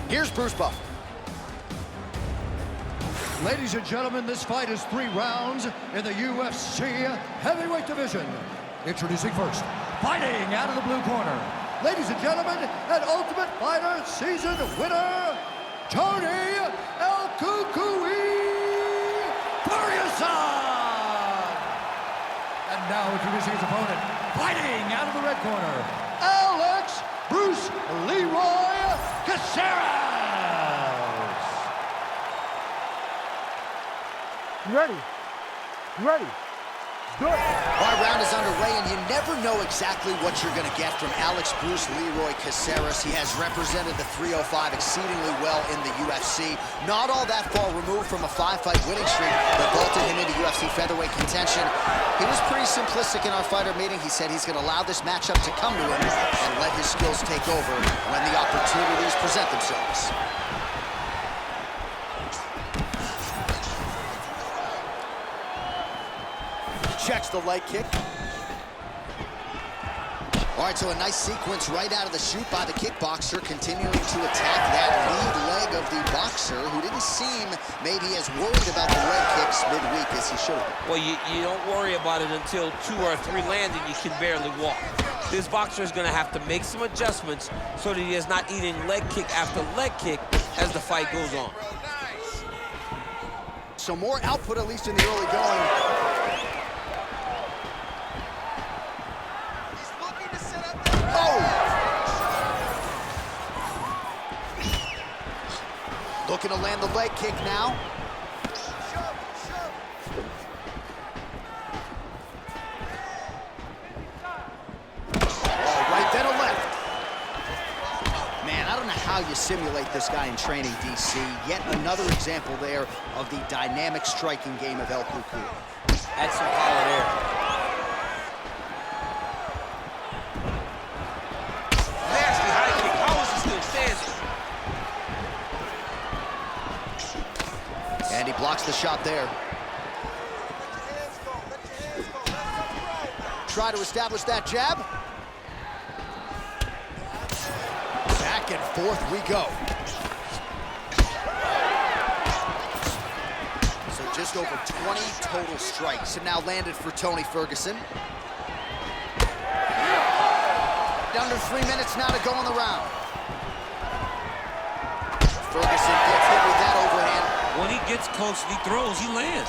Here's Bruce Buffer. Ladies and gentlemen, this fight is 3 rounds in the UFC heavyweight division. Introducing first, fighting out of the blue corner. Ladies and gentlemen, an Ultimate Fighter season winner, Tony El Cucuy Ferguson! And now introducing his opponent, fighting out of the red corner, Alex Bruce Leroy Caceres! You ready? You ready? Good. Our round is underway, and you never know exactly what you're going to get from Alex Bruce Leroy Caceres. He has represented the 305 exceedingly well in the UFC. Not all that far removed from a 5-fight winning streak that vaulted him into UFC featherweight contention. He was pretty simplistic in our fighter meeting. He said he's going to allow this matchup to come to him and let his skills take over when the opportunities present themselves. Checks the leg kick. All right, so a nice sequence right out of the chute by the kickboxer, continuing to attack that lead leg of the boxer, who didn't seem maybe as worried about the leg kicks midweek as he should have. Well, you don't worry about it until 2 or 3 land and you can barely walk. This boxer is going to have to make some adjustments so that he is not eating leg kick after leg kick as the fight goes on. So more output, at least in the early going. Looking to land the leg kick now. Oh, right, then a left. Man, I don't know how you simulate this guy in training, DC. Yet another example there of the dynamic striking game of El Cucuy. That's some power there. Nasty high kick. How is he still standing? And he blocks the shot there. Try to establish that jab. Back and forth we go. So just over 20 total strikes have now landed for Tony Ferguson. Under 3 minutes now to go in the round. Ferguson gets hit with that overhand. When he gets close and he throws, he lands.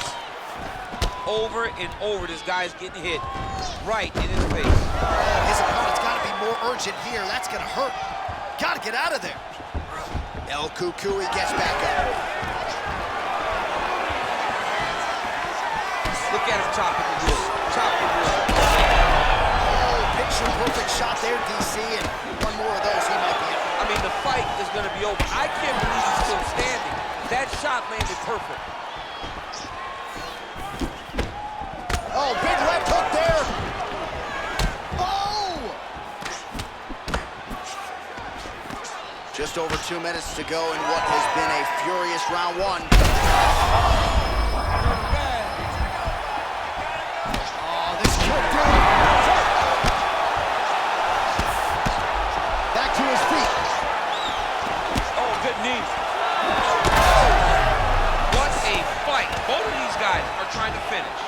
Over and over, this guy's getting hit right in his face. Oh, his opponent's got to be more urgent here. That's going to hurt. Got to get out of there. El Cucuy gets back up. Look at him chopping the wood. Chopping the wood. Oh, picture-perfect shot there, DC, and one more of those, he might be out. I mean, the fight is going to be over. I can't believe he's still standing. That shot landed perfect. Oh, big left hook there. Oh! Just over 2 minutes to go in what has been a furious round 1. Oh, this kick, dude. Back to his feet. Oh, good knee. What a fight. Both of these guys are trying to finish.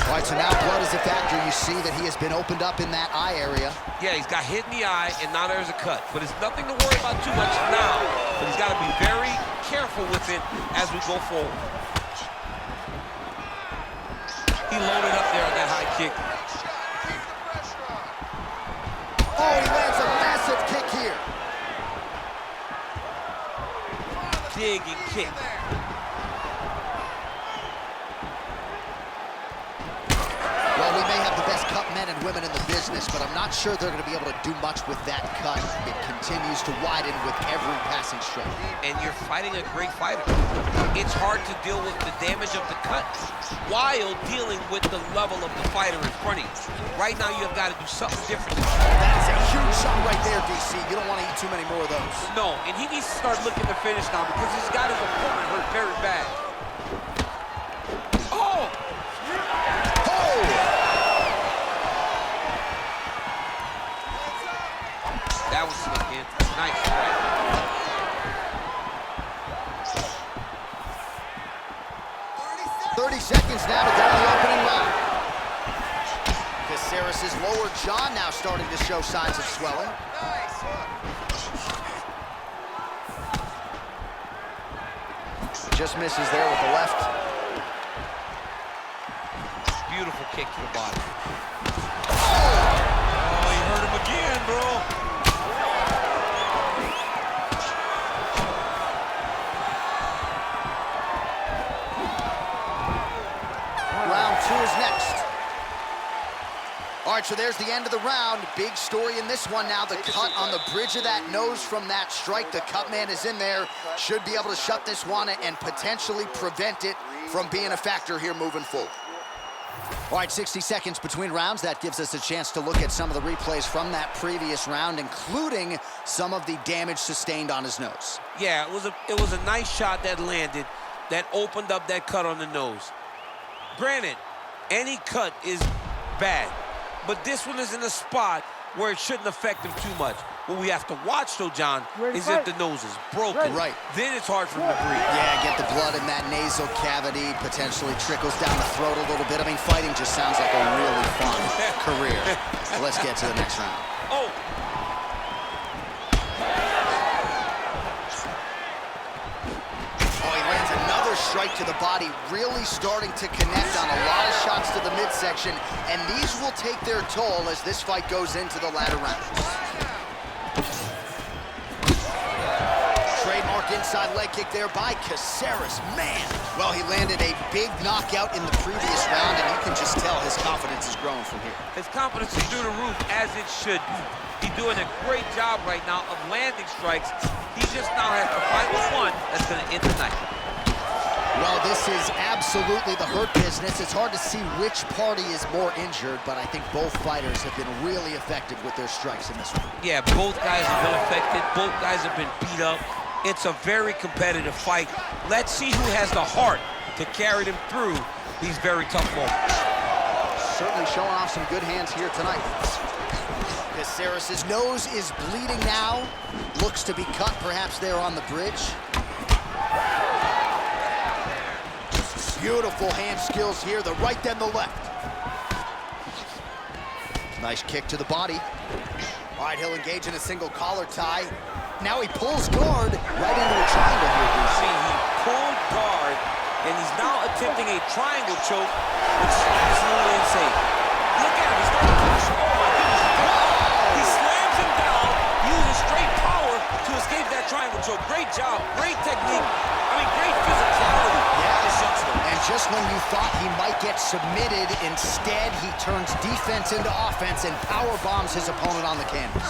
All right, so now blood is a factor. You see that he has been opened up in that eye area. Yeah, he's got hit in the eye, and now there's a cut. But it's nothing to worry about too much now. But he's got to be very careful with it as we go forward. He loaded up there on that high kick. Oh, he lands a massive kick here. Dig and kick. Well, we may have the best cut men and women in the business, but I'm not sure they're going to be able to do much with that cut. It continues to widen with every passing stroke. And you're fighting a great fighter. It's hard to deal with the damage of the cut while dealing with the level of the fighter in front of you. Right now, you have got to do something different. That is a huge shot right there, DC. You don't want to eat too many more of those. No, and he needs to start looking to finish now because he's got his opponent hurt very bad. Oh! That was slick, man. Nice strike. 30 seconds now to go in the opening round. Caceres' lower jaw now starting to show signs of swelling. Just misses there with the left. Beautiful kick to the body. Oh, you hurt him again, bro. Round 2 is next. All right, so there's the end of the round. Big story in this one now. The cut on the bridge of that nose from that strike. The cut man is in there. Should be able to shut this one and potentially prevent it from being a factor here moving forward. All right, 60 seconds between rounds. That gives us a chance to look at some of the replays from that previous round, including some of the damage sustained on his nose. Yeah, it was a nice shot that landed, that opened up that cut on the nose. Granted, any cut is bad, but this one is in a spot where it shouldn't affect him too much. What we have to watch, though, John, is if the nose is broken. Right. Then it's hard for him to breathe. Yeah, get the blood in that nasal cavity, potentially trickles down the throat a little bit. I mean, fighting just sounds like a really fun career. Well, let's get to the next round. Oh. Oh, he lands another strike to the body, really starting to connect on a lot of shots to the midsection, and these will take their toll as this fight goes into the latter rounds. Trademark inside leg kick there by Caceres. Man, well, he landed a big knockout in the previous round, and you can just tell his confidence is growing from here. His confidence is through the roof, as it should be. He's doing a great job right now of landing strikes. He just now has to fight with one that's going to end the night. Well, this is absolutely the hurt business. It's hard to see which party is more injured, but I think both fighters have been really effective with their strikes in this one. Yeah, both guys have been affected. Both guys have been beat up. It's a very competitive fight. Let's see who has the heart to carry them through these very tough moments. Certainly showing off some good hands here tonight. Caceres' nose is bleeding now. Looks to be cut, perhaps there on the bridge. Beautiful hand skills here, the right then the left. Nice kick to the body. All right, he'll engage in a single collar tie. Now he pulls guard right into a triangle here. See, he pulled guard, and he's now attempting a triangle choke, which is absolutely insane. Look at him, he's starting to push. Oh my goodness. He slams him down, uses straight power to escape that triangle choke. Great job, great technique. I mean, great physicality. And just when you thought he might get submitted, instead he turns defense into offense and power bombs his opponent on the canvas.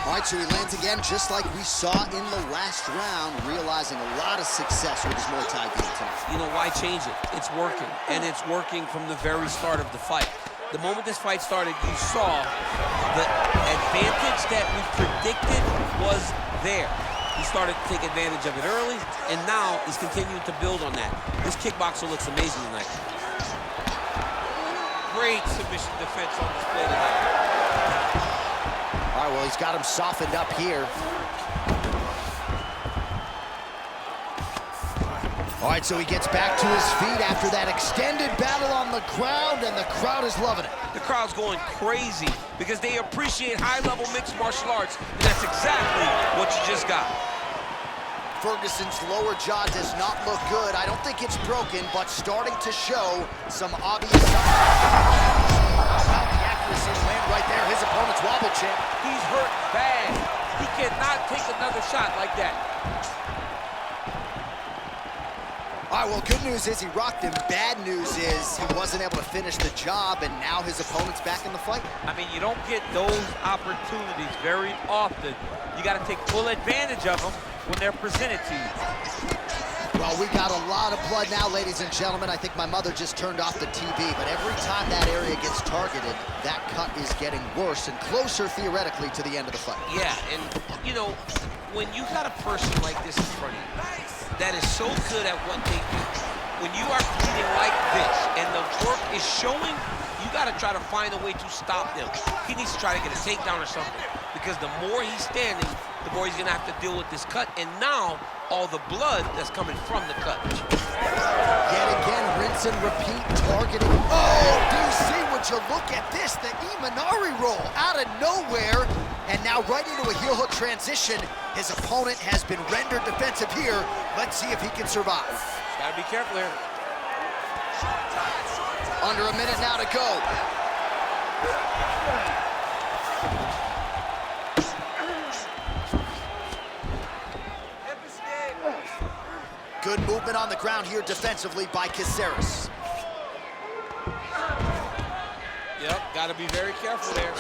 All right, so he lands again just like we saw in the last round, realizing a lot of success with his Muay Thai game tonight. You know, why change it? It's working, and it's working from the very start of the fight. The moment this fight started, you saw the advantage that we predicted was there. He started to take advantage of it early, and now he's continuing to build on that. This kickboxer looks amazing tonight. Great submission defense on display tonight. All right, well, he's got him softened up here. All right, so he gets back to his feet after that extended battle on the ground, and the crowd is loving it. The crowd's going crazy because they appreciate high-level mixed martial arts, and that's exactly what you just got. Ferguson's lower jaw does not look good. I don't think it's broken, but starting to show some obvious signs. The accuracy land right there. His opponent's wobble champ. He's hurt bad. He cannot take another shot like that. All right, well, good news is he rocked him. Bad news is he wasn't able to finish the job, and now his opponent's back in the fight. I mean, you don't get those opportunities very often. You got to take full advantage of them when they're presented to you. Well, we got a lot of blood now, ladies and gentlemen. I think my mother just turned off the TV, but every time that area gets targeted, that cut is getting worse and closer, theoretically, to the end of the fight. Yeah, and, you know, when you got a person like this in front of you that is so good at what they do, when you are bleeding like this and the work is showing, you you got to try to find a way to stop him. He needs to try to get a takedown or something, because the more he's standing, the more he's going to have to deal with this cut, and now all the blood that's coming from the cut. Yet again, rinse and repeat, targeting. Oh, DC, would you look at this? The Imanari roll out of nowhere, and now right into a heel hook transition. His opponent has been rendered defensive here. Let's see if he can survive. Got to be careful here. Under a minute now to go. Good movement on the ground here defensively by Caceres. Yep, got to be very careful there.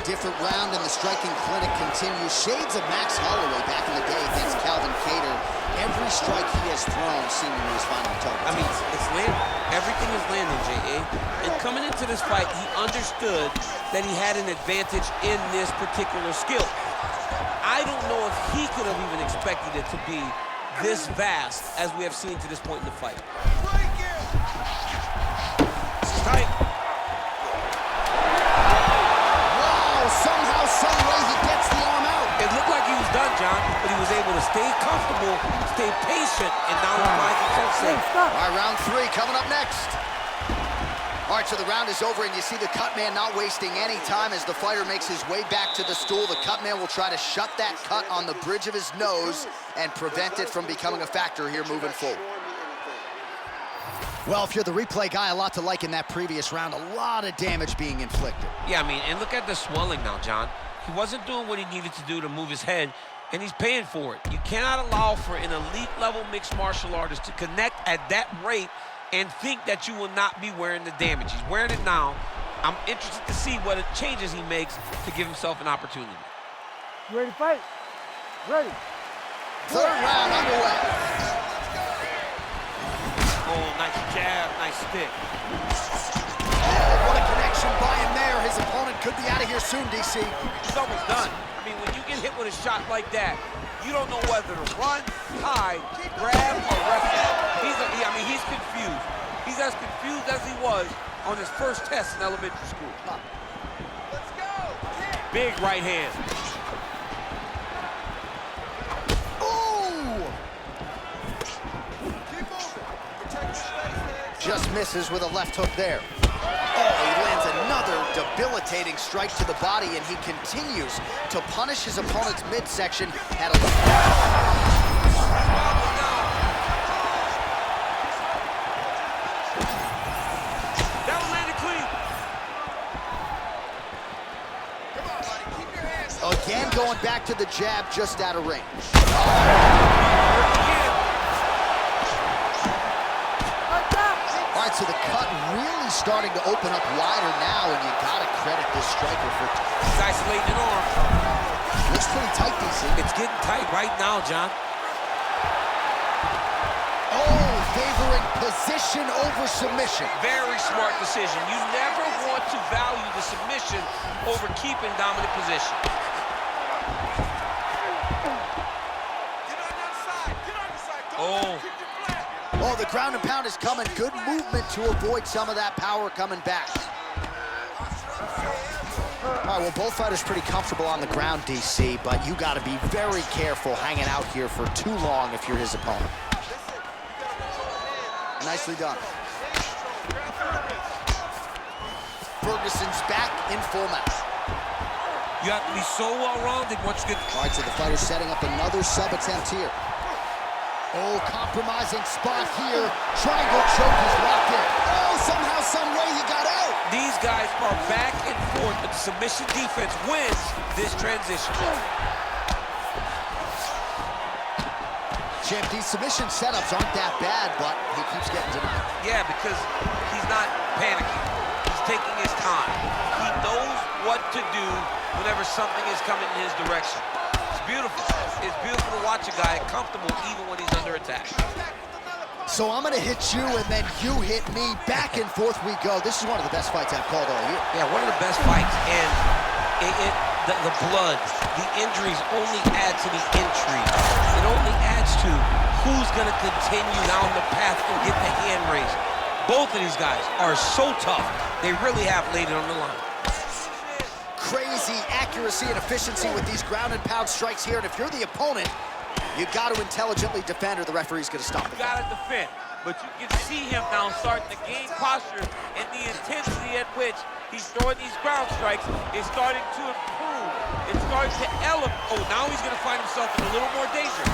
Different round, and the striking clinic continues. Shades of Max Holloway back in the day against Calvin Kattar. Every strike he has thrown seemingly is finding target. I mean, it's landing. Everything is landing, J.A. And coming into this fight, he understood that he had an advantage in this particular skill. I don't know if he could have even expected it to be this vast as we have seen to this point in the fight. This is tight. Wow, somehow, someway he gets the arm out. It looked like he was done, John, but he was able to stay comfortable, stay patient, and now he finds himself safe. All right, round 3 coming up next. All right, so the round is over, and you see the cut man not wasting any time as the fighter makes his way back to the stool. The cut man will try to shut that cut on the bridge of his nose and prevent it from becoming a factor here moving forward. Well, if you're the replay guy, a lot to like in that previous round. A lot of damage being inflicted. Yeah, I mean, and look at the swelling now, John. He wasn't doing what he needed to do to move his head, and he's paying for it. You cannot allow for an elite-level mixed martial artist to connect at that rate and think that you will not be wearing the damage. He's wearing it now. I'm interested to see what changes he makes to give himself an opportunity. You ready to fight? Ready. Third round underway. Oh, nice jab, nice stick. Oh, what a connection by him there. His opponent could be out of here soon, DC. He's almost done. I mean, when you get hit with a shot like that, you don't know whether to run, hide, grab, or wrestle. He's confused. He's as confused as he was on his first test in elementary school. Let's go. Big right hand. Ooh! Keep moving. Protect your space. Just misses with a left hook there. Oh, he lands another debilitating strike to the body, and he continues to punish his opponent's midsection at a Again, going back to the jab, just out of range. All right, so the cut really starting to open up wider now, and you gotta credit this striker for... He's isolating an arm. Looks pretty tight, DC. It's getting tight right now, John. Oh, favoring position over submission. Very smart decision. You never want to value the submission over keeping dominant position. Oh, the ground and pound is coming. Good movement to avoid some of that power coming back. All right, well, both fighters pretty comfortable on the ground, DC, but you got to be very careful hanging out here for too long if you're his opponent. Nicely done. Ferguson's back in full mount. You have to be so well-rounded once you get... All right, so the fighter's setting up another sub attempt here. Oh, compromising spot here. Triangle choke is locked in. Oh, somehow, some way he got out. These guys are back and forth, but submission defense wins this transition. Champ, these submission setups aren't that bad, but he keeps getting denied. Yeah, because he's not panicking. He's taking his time. He knows what to do whenever something is coming in his direction. It's beautiful. It's beautiful to watch a guy comfortable even when he's under attack. So I'm gonna hit you and then you hit me. Back and forth we go. This is one of the best fights I've called all year. Yeah, one of the best fights. And the blood, the injuries only add to the intrigue. It only adds to who's gonna continue down the path and get the hand raised. Both of these guys are so tough. They really have laid it on the line. Crazy accuracy and efficiency with these ground and pound strikes here. And if you're the opponent, you got to intelligently defend or the referee's going to stop it. You got to defend. But you can see him now starting to gain posture, and the intensity at which he's throwing these ground strikes is starting to improve. It's starting to elevate. Oh, now he's going to find himself in a little more danger.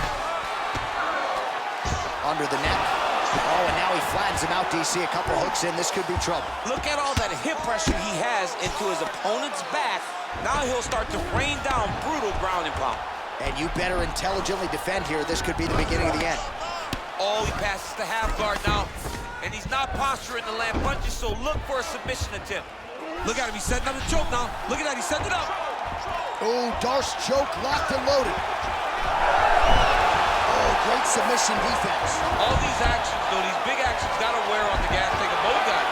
Under the neck. Oh, and now he flattens him out, DC. A couple hooks in. This could be trouble. Look at all that hip pressure he has into his opponent's back. Now he'll start to rain down brutal ground and pound. And you better intelligently defend here. This could be the beginning of the end. Oh, he passes the half guard now. And he's not posturing to land punches, so look for a submission attempt. Look at him, he's setting up the choke now. Look at that, he's setting it up. Oh, Darce choke locked and loaded. Oh, great submission defense. All these actions, though, these big actions, gotta wear on the gas tank of both guys.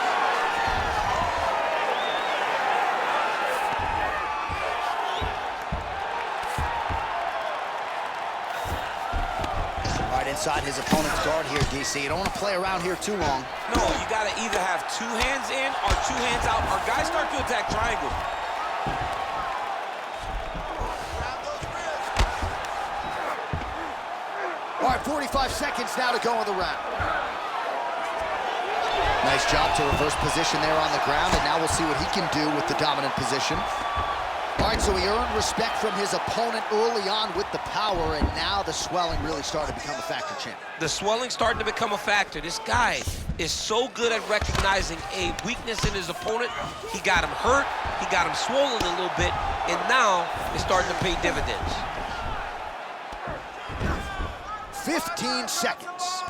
Inside his opponent's guard here, DC. You don't want to play around here too long. No, you got to either have two hands in or two hands out. Our guys start to attack triangles. All right, 45 seconds now to go in the round. Nice job to reverse position there on the ground, and now we'll see what he can do with the dominant position. All right, so he earned respect from his opponent early on with the power, and now the swelling really started to become a factor, champ. The swelling starting to become a factor. This guy is so good at recognizing a weakness in his opponent. He got him hurt, he got him swollen a little bit, and now it's starting to pay dividends. 15 seconds.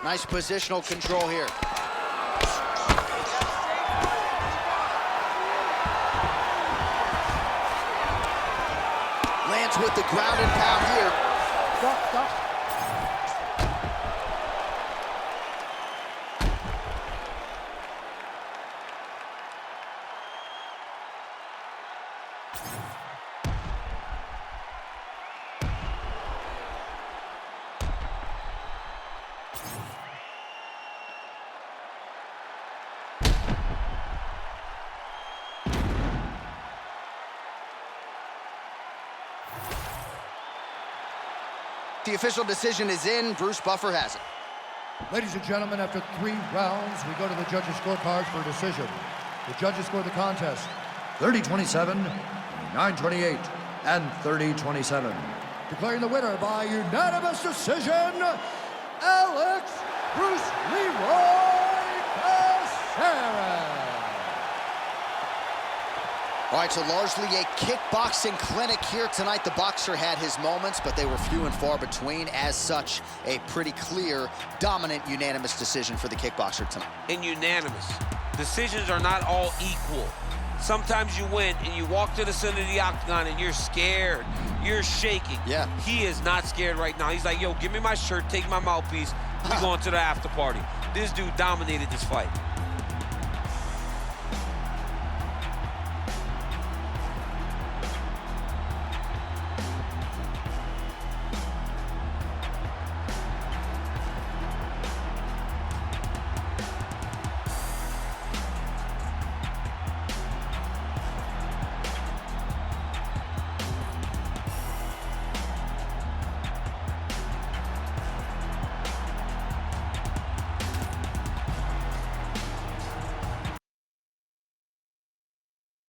Nice positional control here. Lands with the ground and pound here. Stop. The official decision is in. Bruce Buffer has it. Ladies and gentlemen, after 3 rounds, we go to the judges' scorecards for a decision. The judges scored the contest 30-27, 9-28, and 30-27. Declaring the winner by unanimous decision, Alex Bruce Leroy Caceres. All right, so largely a kickboxing clinic here tonight. The boxer had his moments, but they were few and far between. As such, a pretty clear, dominant, unanimous decision for the kickboxer tonight. And unanimous. Decisions are not all equal. Sometimes you win and you walk to the center of the octagon and you're scared. You're shaking. Yeah. He is not scared right now. He's like, yo, give me my shirt, take my mouthpiece. We going to the after party. This dude dominated this fight.